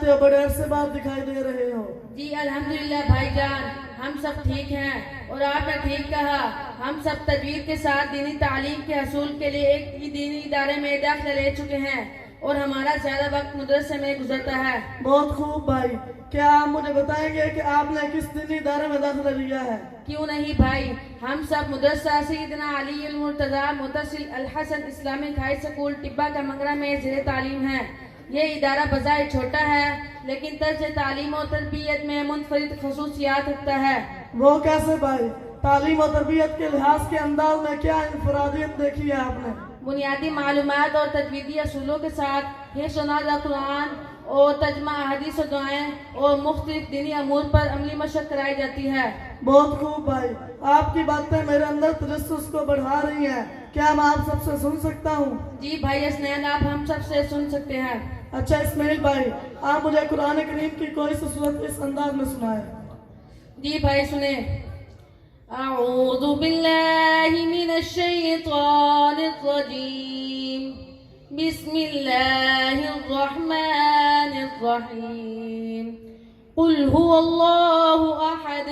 आते हो, बड़े अरसे बाद दिखाई दे रहे हो। जी अल्हम्दुलिल्लाह भाईजान, हम सब ठीक हैं। और आपने ठीक कहा, हम सब तजवीज़ के साथ दीनी तालीम के हसूल के लिए एक ही दीनी इदारे में दाखिला ले चुके हैं और हमारा ज़्यादा वक्त मदरसे में गुजरता है। बहुत खूब भाई, क्या आप मुझे बताएंगे कि आपने किस दीनी इदारे में दाखिला लिया है? क्यों नहीं भाई, हम सब मदरसा सैयदना अली अल मुर्तज़ा मुतसिल al Hasan Islamic High School Tibba का मंगरा में ज़ेरे तालीम है। ये इदारा बज़ाहिर छोटा है लेकिन तर्ज तालीम और तरबियत में मुनफरिद खसूसियात रखता है। वो कैसे भाई? तालीम और तरबियत के लिहाज के अंदाज में क्या इंफरादियत देखी है आपने? बुनियादी मालूमात और तजवीदी असूलों के साथ हिफ्ज़ व नाज़ कुरान और तर्जमा हदीस और दुआएं और मुख्तलिफ दीनी अमूर पर अमली मशक़ कराई जाती है। बहुत खूब भाई, आपकी बातें मेरे अंदर तजस्सुस को बढ़ा रही हैं। क्या मैं आप सबसे सुन सकता हूँ? जी भाई हसनैन, आप हम सब से सुन सकते हैं। अच्छा इस्माइल भाई, आप मुझे कुरान करीम की कोई सी सूरत इस अंदाज में सुनाए। जी भाई सुने। अऊज़ु बिल्लाहि मिनश शैतानिर रजीम, बिस्मिल्लाहिर रहमानिर रहीम। कुल हुवल्लाहु अहद,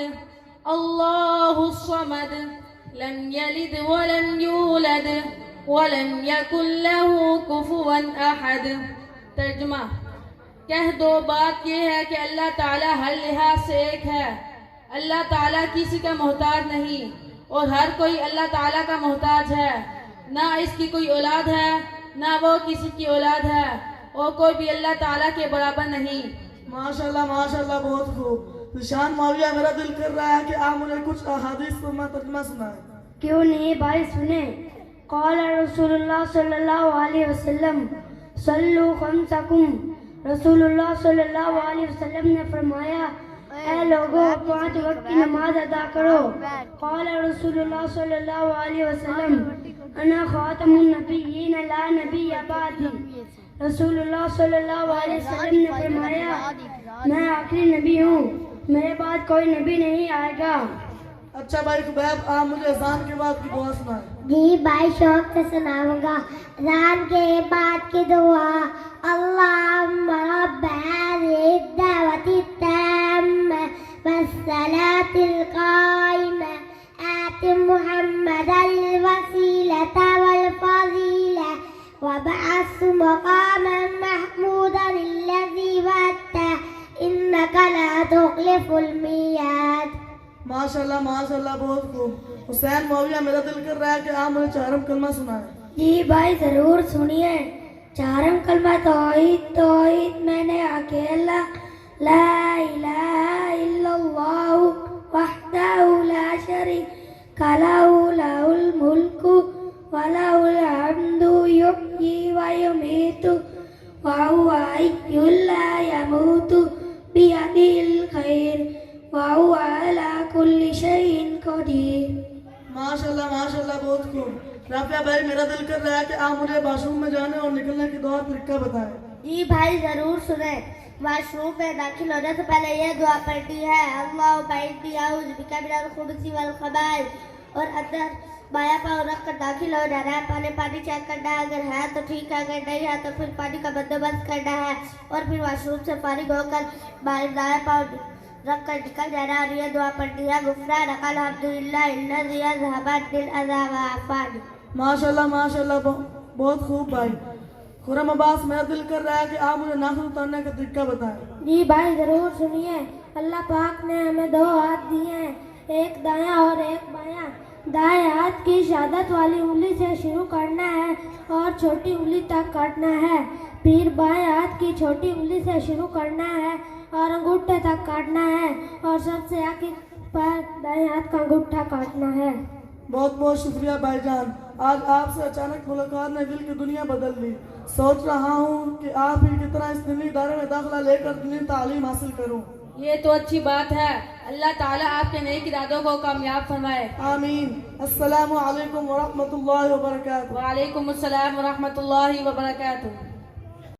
अल्लाहुस समद, लम यलिद वलम यूलद वलम यकुल लहू कुफुवन अहद। तर्जुमा, कह दो बात यह है कि अल्लाह ताला हर लिहाज से एक है। अल्लाह ताला किसी का मोहताज नहीं और हर कोई अल्लाह ताला का मोहताज है। ना इसकी कोई औलाद है ना वो किसी की औलाद है और कोई भी अल्लाह ताला के बराबर नहीं। माशाल्लाह माशाल्लाह, बहुत खूब। निशान मौलिया, मेरा दिल कर रहा है कि आप मुझे कुछ अहादीस पर तर्जुमा सुनाए। क्यों नहीं भाई, सुने। क़ाल रसूलुल्लाह सल्लल्लाहु अलैहि वसल्लम सल्लु खम्सकुम, रसूलुल्लाह सल्लल्लाहु अलैहि वसल्लम ने फरमाया, ऐ लोगों 5 वक्त की नमाज अदा करो। क़ाल रसूलुल्लाह सल्लल्लाहु अलैहि वसल्लम अना खातमुन नबिय्यीन ला नबिय्य बअदी, रसूलुल्लाह सल्लल्लाहु अलैहि वसल्लम ने फरमाया, मैं आखिरी नबी हूँ, मेरे बाद कोई नबी नहीं आएगा। अच्छा भाई खुबैब, आप मुझे अज़ान के बाद की दुआ सुनाए। जी भाई, शौक से सुनाऊंगा। अज़ान के बाद की दुआ, अल्लाहुम्मा रब्ब हाज़िहि दावति ताम्मा वस्सलातिल काइमा आति मुहम्मदल वसीलता वल फज़ीला वबअस्हु मक़ामन महमूदन लज़ी वअता इन्नका ला तुख़लिफ़ुल मियाद। माशाल्लाह माशाल्लाह, बहुत खूब। हुसैन मौलिया, मेरा दिल कर रहा है कि आप मुझे चारम कलमा सुनाए। जी भाई जरूर सुनिए। चारम कलमा तौहीद तौहीद, मैंने अकेला, ला इलाहा इल्लल्लाहु वहदहु ला शरीका लहु, लहुल मुल्कु व लहुल हम्दु, युहयी व युमीतु व हुवा हय्युन ला यमूतु बियदिहिल खैर व हुवा अला कुल्लि शैइन कदीर। माशाल्लाह माशाल्लाह, बहुत खूब। राफिया भाई, मेरा दिल कर रहा है कि आप मुझे बाथरूम में जाने और निकलने की दुआ तरीका बताएं। जी भाई जरूर सुने। वाशरूम में दाखिल होने से पहले यह दुआ पढ़नी है, अल्लाहुम्मा इन्नी अऊज़ु बिका मिनल खुबुसी वल खबाइस। और अंदर बाया पाँव रख कर दाखिल हो जाना है। पहले पानी चेक करना है, अगर है तो ठीक है, अगर नहीं है तो फिर पानी का बंदोबस्त करना है और फिर वाशरूम से फारिग होकर बाहर दाया पाँव रख कर निकल जाना और यह दुआ पढ़नी है, गुफ़रानक अल्हम्दुलिल्लाहिल्लज़ी अज़हबा अन्निल अज़ा व आफ़ानी। माशाल्लाह माशाल्लाह, बहुत खूब भाई। खुरम अब्बास, मेरा दिल कर रहा है कि आप मुझे नाखून उतारने का तरीका बताएं। जी भाई जरूर सुनिए। अल्लाह पाक ने हमें 2 हाथ दिए हैं, एक दायां और एक बायां। दाएं हाथ की शहादत वाली उंगली से शुरू करना है और छोटी उंगली तक काटना है। फिर बाएं हाथ की छोटी उंगली से शुरू करना है और अंगूठे तक काटना है और सबसे आखिर पर दाएं हाथ का अंगूठा काटना है। बहुत बहुत शुक्रिया भाईजान, आज आपसे अचानक मुलाकात ने दिल की दुनिया बदल दी। सोच रहा हूँ कि आप ही की तरह इस दीनी इदारे में दाखिला लेकर दीनी तालीम हासिल करूँ। ये तो अच्छी बात है। अल्लाह ताला आपके नेक इरादों को कामयाब फरमाए। आमीन। अस्सलामु अलैकुम व रहमतुल्लाहि व बरकातुहू। वालेकुम अस्सलाम व रहमतुल्लाहि व बरकातुहू।